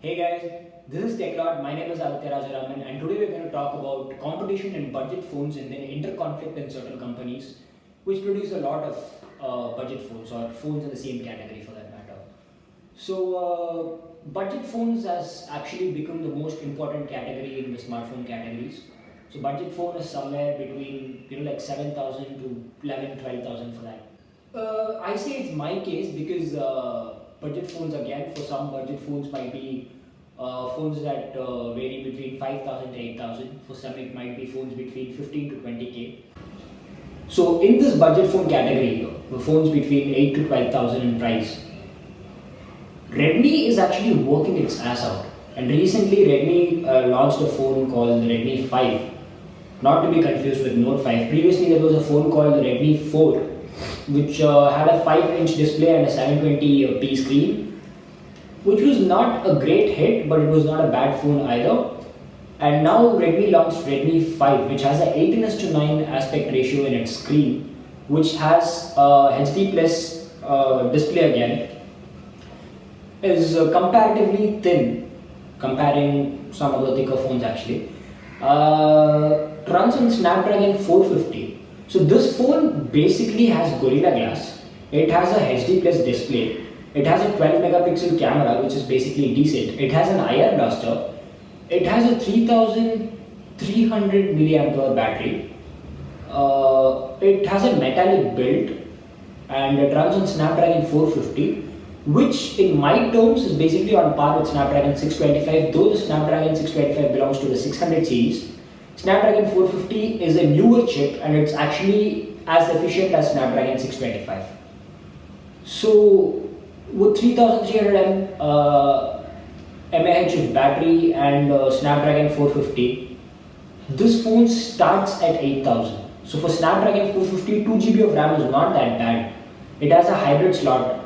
Hey guys, this is TechLord. My name is Aditya Rajaraman, and today we're going to talk about competition in budget phones and then inter-conflict in certain companies which produce a lot of budget phones or phones in the same category for that matter. Budget phones has actually become the most important category in the smartphone categories. So budget phone is somewhere between like 7,000 to 11, 12,000 for that. I say it's my case because budget phones, again, for some budget phones might be phones that vary between 5,000 to 8,000. For some it might be phones between 15 to 20k. So in this budget phone category, phones between 8 to 12,000 in price, Redmi is actually working its ass out. And recently Redmi launched a phone called the Redmi 5, not to be confused with Note 5. Previously there was a phone called the Redmi 4, which had a 5-inch display and a 720p screen, which was not a great hit, but it was not a bad phone either. And now Redmi launched Redmi 5, which has a 18:9 aspect ratio in its screen, which has HD plus display again, is comparatively thin comparing some other thicker phones actually. Runs on Snapdragon 450. So this phone basically has Gorilla Glass. It has a HD plus display. It has a 12 megapixel camera, which is basically decent. It has an IR blaster. It has a 3300 milliamp hour battery. It has a metallic build and it runs on Snapdragon 450, which in my terms is basically on par with Snapdragon 625, though the Snapdragon 625 belongs to the 600 series. Snapdragon 450 is a newer chip and it's actually as efficient as Snapdragon 625. So with 3300 mAh of battery and Snapdragon 450, this phone starts at 8,000. So for Snapdragon 450, 2GB of RAM is not that bad. It has a hybrid slot.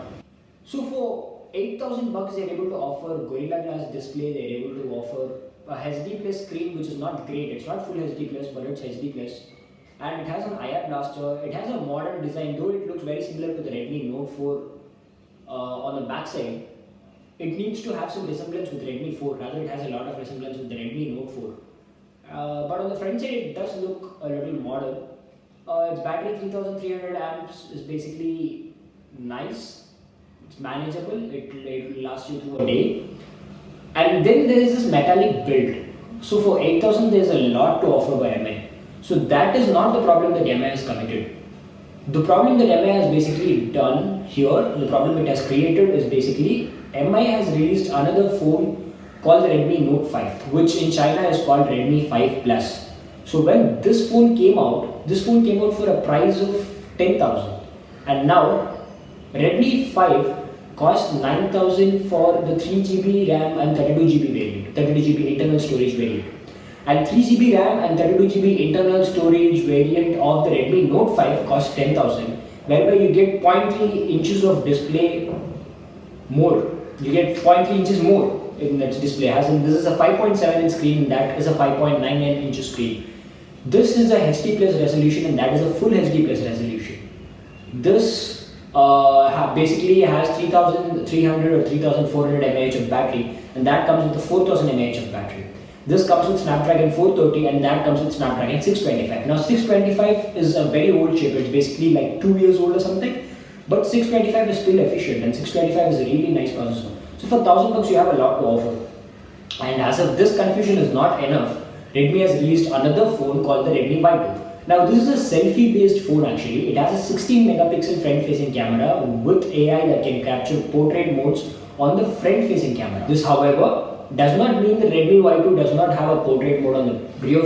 So for 8,000 bucks, they're able to offer Gorilla Glass display. They're able to offer a HD plus screen, which is not great. It's not full HD plus, but it's HD plus, and it has an IR blaster. It has a modern design, though it looks very similar to the Redmi Note 4 on the back side. It needs to have some resemblance with Redmi 4. Rather, it has a lot of resemblance with the Redmi Note 4. But on the front side, it does look a little modern. Its battery, 3300 amps, is basically nice. It's manageable. It will last you through a day. And then there is this metallic build. So for 8,000, there is a lot to offer by MI. So that is not the problem that MI has committed. The problem that MI has basically done here, the problem it has created is basically MI has released another phone called the Redmi Note 5, which in China is called Redmi 5 Plus. So when this phone came out for a price of 10,000, and now Redmi 5 cost 9,000 for the 3GB RAM and 32GB variant, 32GB internal storage variant. And 3GB RAM and 32GB internal storage variant of the Redmi Note 5 costs 10,000, whereby you get 0.3 inches of display more. You get 0.3 inches more in its display. As in, this is a 5.7 inch screen, that is a 5.99 inch screen. This is a HD plus resolution and that is a full HD plus resolution. This basically has 3,300 or 3,400 mAh of battery, and that comes with a 4,000 mAh of battery. This comes with Snapdragon 430 and that comes with Snapdragon 625. Now 625 is a very old chip, it's basically like 2 years old or something, but 625 is still efficient and 625 is a really nice processor. So for 1,000 bucks you have a lot to offer. And as if this confusion is not enough, Redmi has released another phone called the Redmi Y2. Now this is a selfie based phone actually. It has a 16 megapixel front facing camera with AI that can capture portrait modes on the front facing camera. This however does not mean the Redmi Y2 does not have a portrait mode on the rear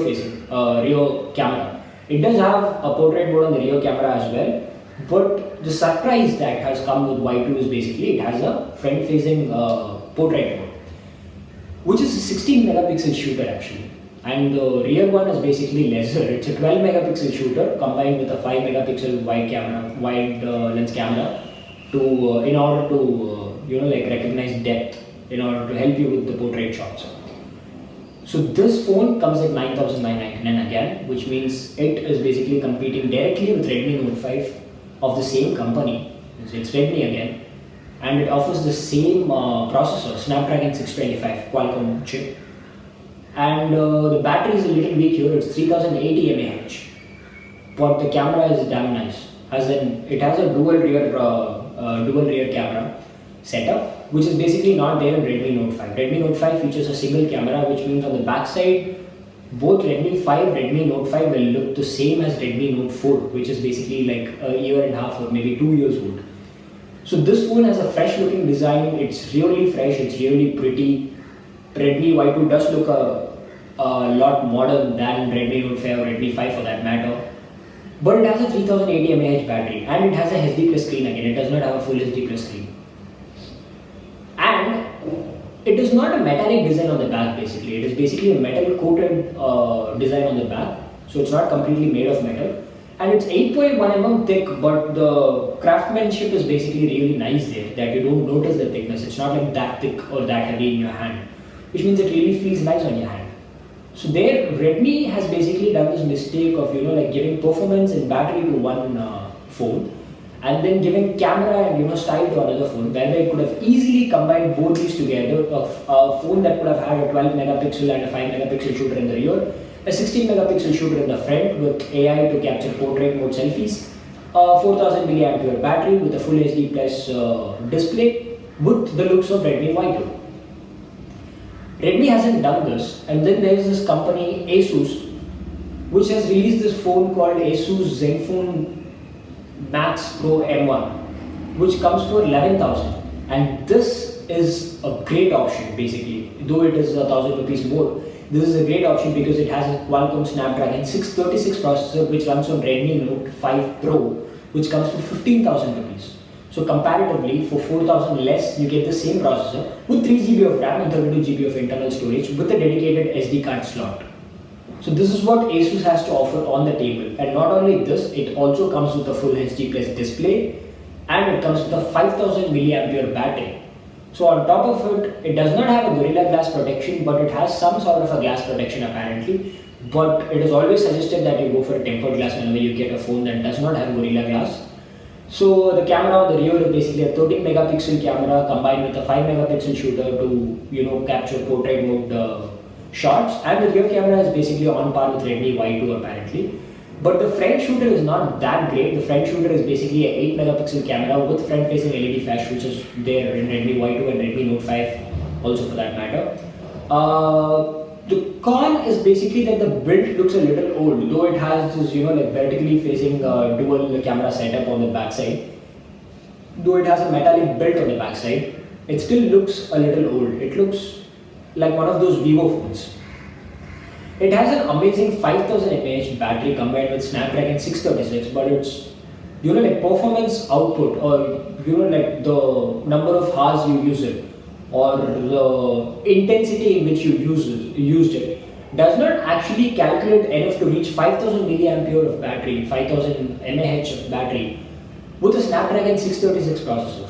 camera. It does have a portrait mode on the rear camera as well, but the surprise that has come with Y2 is basically it has a front facing portrait mode, which is a 16 megapixel shooter actually. And the rear one is basically lesser. It's a 12 megapixel shooter combined with a 5 megapixel wide lens camera to in order to recognize depth, in order to help you with the portrait shots. So this phone comes at 9,999 again, which means it is basically competing directly with Redmi Note 5 of the same company. It's Redmi again. and it offers the same processor, Snapdragon 625 Qualcomm chip. And the battery is a little weak here, it's 3080 mAh, but the camera is damn nice. It has a dual rear camera setup, which is basically not there in Redmi Note 5. Redmi Note 5 features a single camera, which means on the back side, both Redmi 5, Redmi Note 5 will look the same as Redmi Note 4, which is basically like a year and a half or maybe 2 years old. So this phone has a fresh looking design, it's really fresh, it's really pretty. Redmi Y2 does look a lot modern than Redmi Note 5 or Redmi 5 for that matter. But it has a 3080 mAh battery and it has a HD plus screen again, it does not have a full HD plus screen. And it is not a metallic design on the back basically, it is basically a metal coated design on the back. So it's not completely made of metal. And it's 8.1 mm thick, but the craftsmanship is basically really nice there, that you don't notice the thickness. It's not like that thick or that heavy in your hand, which means it really feels nice on your hand. So there, Redmi has basically done this mistake of like giving performance and battery to one phone, and then giving camera and style to another phone, where they could have easily combined both these together. A phone that could have had a 12 megapixel and a 5 megapixel shooter in the rear, a 16 megapixel shooter in the front with AI to capture portrait mode selfies, a 4000 mAh battery with a full HD plus display with the looks of Redmi Y2. Redmi hasn't done this, and then there is this company Asus, which has released this phone called Asus Zenfone Max Pro M1, which comes for 11,000, and this is a great option basically. Though it is 1,000 rupees more, this is a great option because it has a Qualcomm Snapdragon 636 processor, which runs on Redmi Note 5 Pro, which comes for 15,000 rupees. So comparatively, for 4,000 less, you get the same processor with 3GB of RAM and 32GB of internal storage with a dedicated SD card slot. So this is what Asus has to offer on the table. And not only this, it also comes with a full HD plus display, and it comes with a 5,000 mAh battery. So on top of it, it does not have a Gorilla Glass protection, but it has some sort of a glass protection apparently. But it is always suggested that you go for a tempered glass whenever you get a phone that does not have Gorilla Glass. So the camera on the rear is basically a 13 megapixel camera combined with a 5 megapixel shooter to capture portrait mode shots, and the rear camera is basically on par with Redmi Y2 apparently. But the front shooter is not that great. The front shooter is basically a 8 megapixel camera with front facing LED flash, which is there in Redmi Y2 and Redmi Note 5 also for that matter. The con is basically that the build looks a little old, though it has this like vertically facing dual camera setup on the backside. Though it has a metallic build on the backside, it still looks a little old. It looks like one of those Vivo phones. It has an amazing 5000 mAh battery combined with Snapdragon 636, but it's like performance output, or like the number of hours you use it, or the intensity in which you used it, does not actually calculate enough to reach 5000 mAh of battery, 5000 mAh of battery with a Snapdragon 636 processor.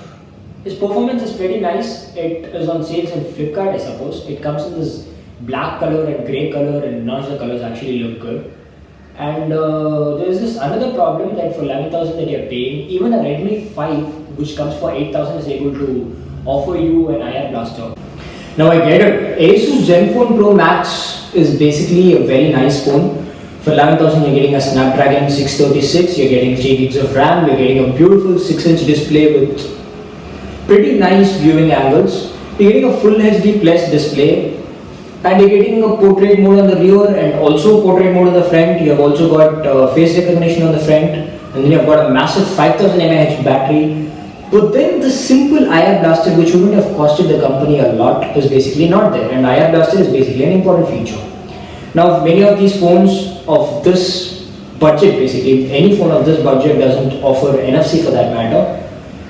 Its performance is pretty nice. It is on sales in Flipkart, I suppose. It comes in this black color and grey color, and none of the colors actually look good. And there is this another problem that for 11,000 that you are paying, even a Redmi 5, which comes for 8,000, is able to offer you an IR blaster. Now I get it. Asus Zenfone Pro Max is basically a very nice phone. For 11,000 you're getting a Snapdragon 636, you're getting 3 gigs of RAM, you're getting a beautiful 6-inch display with pretty nice viewing angles. You're getting a full HD plus display, and you're getting a portrait mode on the rear and also portrait mode on the front. You have also got face recognition on the front, and then you've got a massive 5000 mAh battery. But then the simple IR blaster, which wouldn't have costed the company a lot, is basically not there, and IR blaster is basically an important feature. Now many of these phones of this budget, basically any phone of this budget doesn't offer NFC for that matter.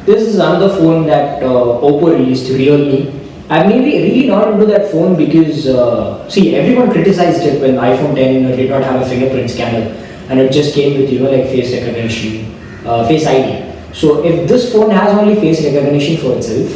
This is another phone that Oppo released, Realme. I'm really not into that phone because everyone criticized it when iPhone 10 did not have a fingerprint scanner, and it just came with like face recognition, Face ID. So if this phone has only face recognition for itself,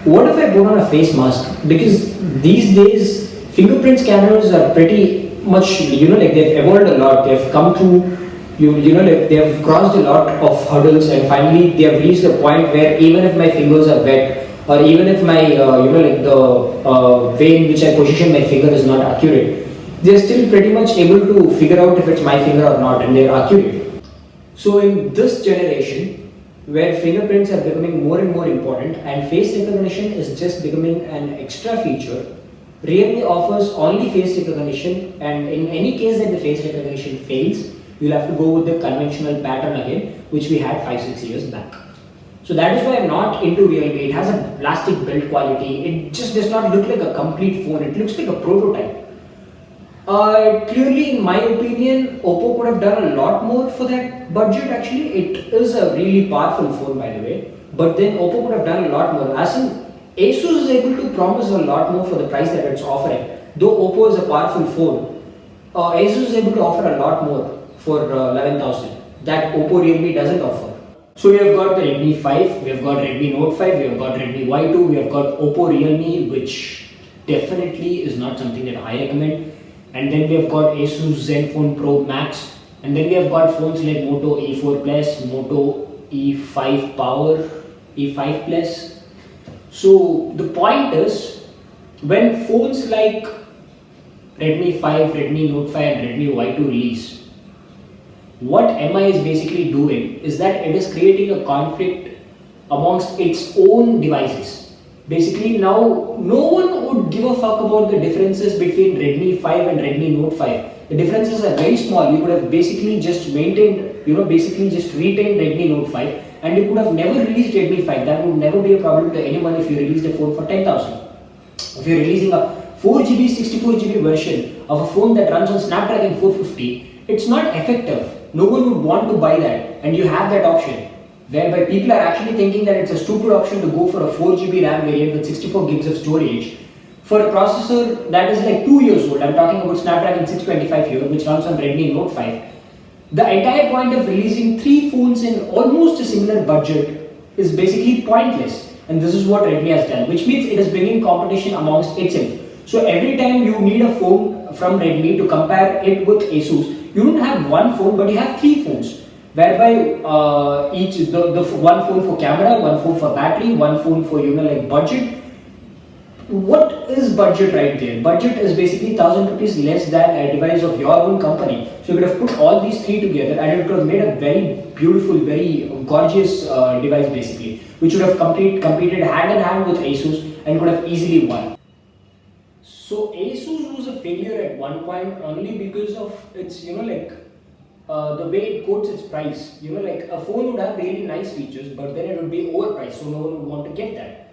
what if I put on a face mask? Because these days fingerprint scanners are pretty much they've evolved a lot. They've come to Like they have crossed a lot of hurdles, and finally they have reached a point where even if my fingers are wet, or even if my like the way in which I position my finger is not accurate, they are still pretty much able to figure out if it's my finger or not, and they are accurate. So in this generation, where fingerprints are becoming more and more important and face recognition is just becoming an extra feature, Realme offers only face recognition, and in any case that the face recognition fails, you'll have to go with the conventional pattern again, which we had 5-6 years back. So that is why I'm not into Realme. It has a plastic build quality. It just does not look like a complete phone. It looks like a prototype. Clearly, in my opinion, Oppo could have done a lot more for that budget. Actually, it is a really powerful phone, by the way. But then Oppo could have done a lot more. As in, Asus is able to promise a lot more for the price that it's offering. Though Oppo is a powerful phone, Asus is able to offer a lot more for 11,000 that Oppo Realme doesn't offer. So we have got the Redmi 5, we have got Redmi Note 5, we have got Redmi Y2, we have got Oppo Realme, which definitely is not something that I recommend. And then we have got Asus Zenfone Pro Max, and then we have got phones like Moto E4 Plus, Moto E5 Power, E5 Plus. So the point is, when phones like Redmi 5, Redmi Note 5 and Redmi Y2 release, what MI is basically doing is that it is creating a conflict amongst its own devices. Basically now no one would give a fuck about the differences between Redmi 5 and Redmi Note 5. The differences are very small. You could have basically just maintained, basically just retained Redmi Note 5, and you could have never released Redmi 5. That would never be a problem to anyone if you released a phone for 10,000. If you're releasing a 4GB, 64GB version of a phone that runs on Snapdragon 450, it's not effective. No one would want to buy that, and you have that option. Whereby people are actually thinking that it's a stupid option to go for a 4GB RAM variant with 64 gigs of storage for a processor that is like 2 years old. I'm talking about Snapdragon 625 here, which runs on Redmi Note 5. The entire point of releasing 3 phones in almost a similar budget is basically pointless. And this is what Redmi has done, which means it is bringing competition amongst itself. So every time you need a phone from Redmi to compare it with Asus, you don't have one phone, but you have 3 phones. Whereby the one phone for camera, one phone for battery, one phone for like budget. What is budget right there? Budget is basically 1,000 rupees less than a device of your own company. So you could have put all these 3 together, and it could have made a very beautiful, very gorgeous device basically, which would have competed hand in hand with Asus and could have easily won. So Asus was a failure at one point only because of its the way it quotes its price. Like a phone would have really nice features, but then it would be overpriced, so no one would want to get that.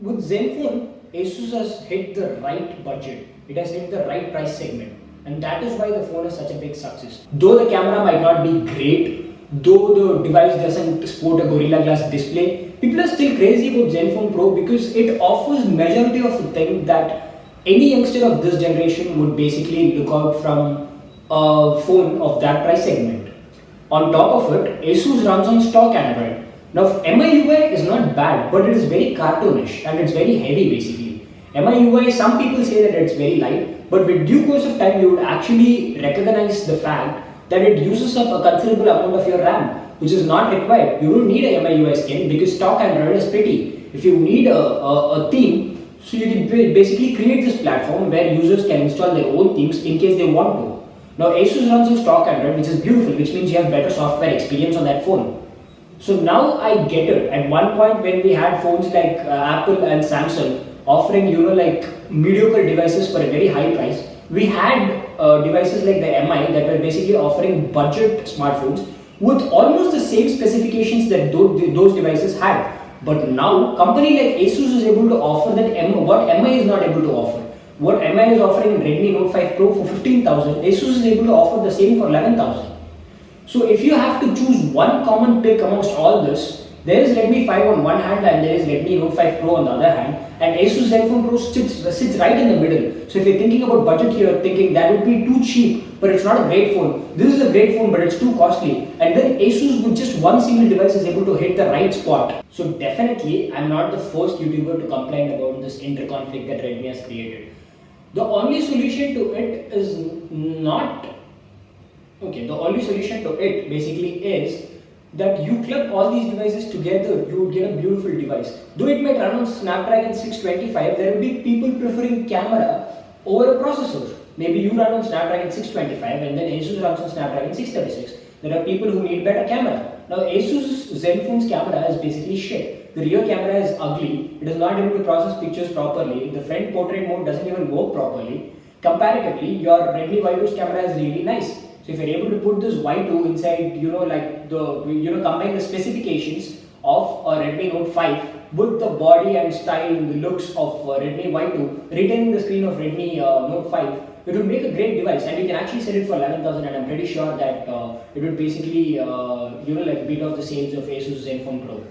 With Zenfone, Asus has hit the right budget. It has hit the right price segment, and that is why the phone is such a big success. Though the camera might not be great, though the device doesn't sport a Gorilla Glass display, people are still crazy about Zenfone Pro because it offers majority of the thing that any youngster of this generation would basically look out from a phone of that price segment. On top of it, Asus runs on stock Android. Now MIUI is not bad, but it is very cartoonish and it's very heavy basically. MIUI, some people say that it's very light, but with due course of time you would actually recognize the fact that it uses up a considerable amount of your RAM, which is not required. You don't need a MIUI skin because stock Android is pretty. If you need a theme, so you can basically create this platform where users can install their own themes in case they want to. Now Asus runs on stock Android, which is beautiful, which means you have better software experience on that phone. So now I get it. At one point when we had phones like Apple and Samsung offering like mediocre devices for a very high price, we had devices like the MI that were basically offering budget smartphones with almost the same specifications that those devices had. But now company like Asus is able to offer that what MI is not able to offer. What MI is offering in Redmi Note 5 Pro for 15,000, Asus is able to offer the same for 11,000. So if you have to choose one common pick amongst all this, there is Redmi 5 on one hand and there is Redmi Note 5 Pro on the other hand, and Asus Zenfone Pro sits right in the middle. So if you're thinking about budget here, thinking that would be too cheap, but it's not a great phone. This is a great phone, but it's too costly. And then Asus with just one single device is able to hit the right spot. So definitely, I'm not the first YouTuber to complain about this inter-conflict that Redmi has created. The only solution to it is not Okay, the only solution to it basically is that you club all these devices together, you would get a beautiful device. Though it might run on Snapdragon 625, there will be people preferring camera over a processor. Maybe you run on Snapdragon 625 and then Asus runs on Snapdragon 636. There are people who need better camera. Now Asus Zenfone's camera is basically shit. The rear camera is ugly, it is not able to process pictures properly, the front portrait mode doesn't even work properly. Comparatively, your Redmi Y2's camera is really nice. So if you're able to put this Y2 inside, combine the specifications of a Redmi Note 5 with the body and style and the looks of Redmi Y2, retaining the screen of Redmi Note 5, it would make a great device, and you can actually sell it for 11,000, and I'm pretty sure that it would basically, beat off the sales of Asus Zenfone Pro.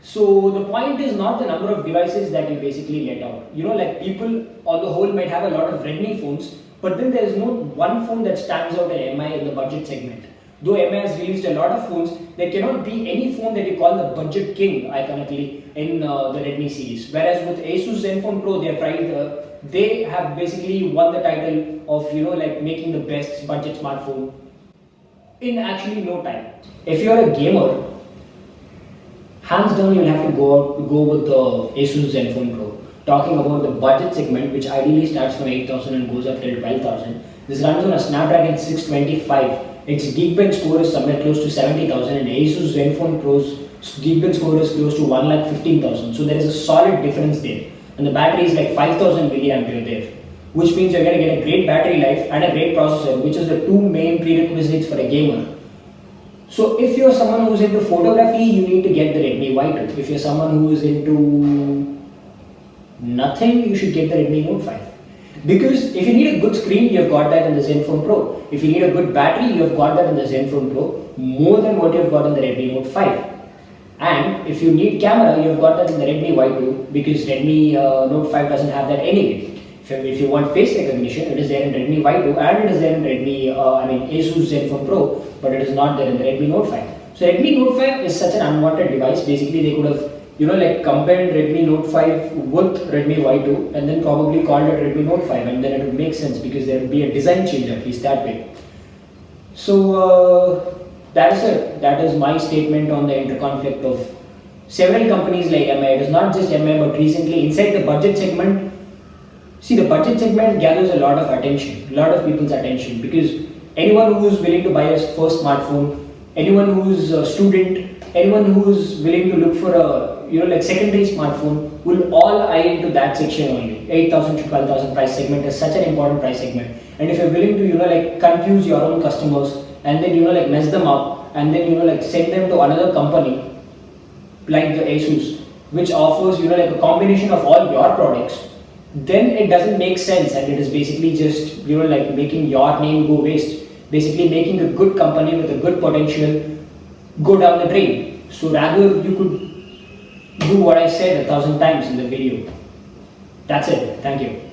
So the point is not the number of devices that you basically let out. People on the whole might have a lot of Redmi phones, but then there is no one phone that stands out in MI in the budget segment. Though MI has released a lot of phones, there cannot be any phone that you call the budget king iconically in the Redmi series. Whereas with Asus Zenfone Pro, they have basically won the title of making the best budget smartphone in actually no time. If you're a gamer, hands down you'll have to go with the Asus Zenfone Pro. Talking about the budget segment, which ideally starts from 8,000 and goes up till 12,000. This runs on a Snapdragon 625. Its Geekbench score is somewhere close to 70,000, and Asus Zenfone Pro's Geekbench score is close to 1,15,000. So there is a solid difference there. And the battery is like 5,000 milliampere there, which means you're going to get a great battery life and a great processor, which is the two main prerequisites for a gamer. So if you're someone who's into photography, you need to get the Redmi Y2. If you're someone who is into nothing, you should get the Redmi Note 5. Because if you need a good screen, you've got that in the Zenfone Pro. If you need a good battery, you've got that in the Zenfone Pro, more than what you've got in the Redmi Note 5. And if you need camera, you've got that in the Redmi Y2, because Redmi Note 5 doesn't have that anyway. If you want face recognition, it is there in Redmi Y2 and it is there in Asus Zenfone Pro, but it is not there in the Redmi Note 5. So Redmi Note 5 is such an unwanted device. Basically, they could have combined Redmi Note 5 with Redmi Y2 and then probably called it Redmi Note 5, and then it would make sense because there would be a design change at least that way. So that is it. That is my statement on the interconflict of several companies like MI. It is not just MI, but recently inside the budget segment. See, the budget segment gathers a lot of attention, a lot of people's attention, because anyone who is willing to buy a first smartphone, anyone who is a student, anyone who is willing to look for a secondary smartphone will all eye into that section only. 8,000 to 12,000 price segment is such an important price segment, and if you're willing to confuse your own customers and then mess them up and then send them to another company like the Asus, which offers a combination of all your products, then it doesn't make sense, and it is basically just making your name go waste, basically making a good company with a good potential go down the drain. So rather you could do what I said 1,000 times in the video. That's it. Thank you.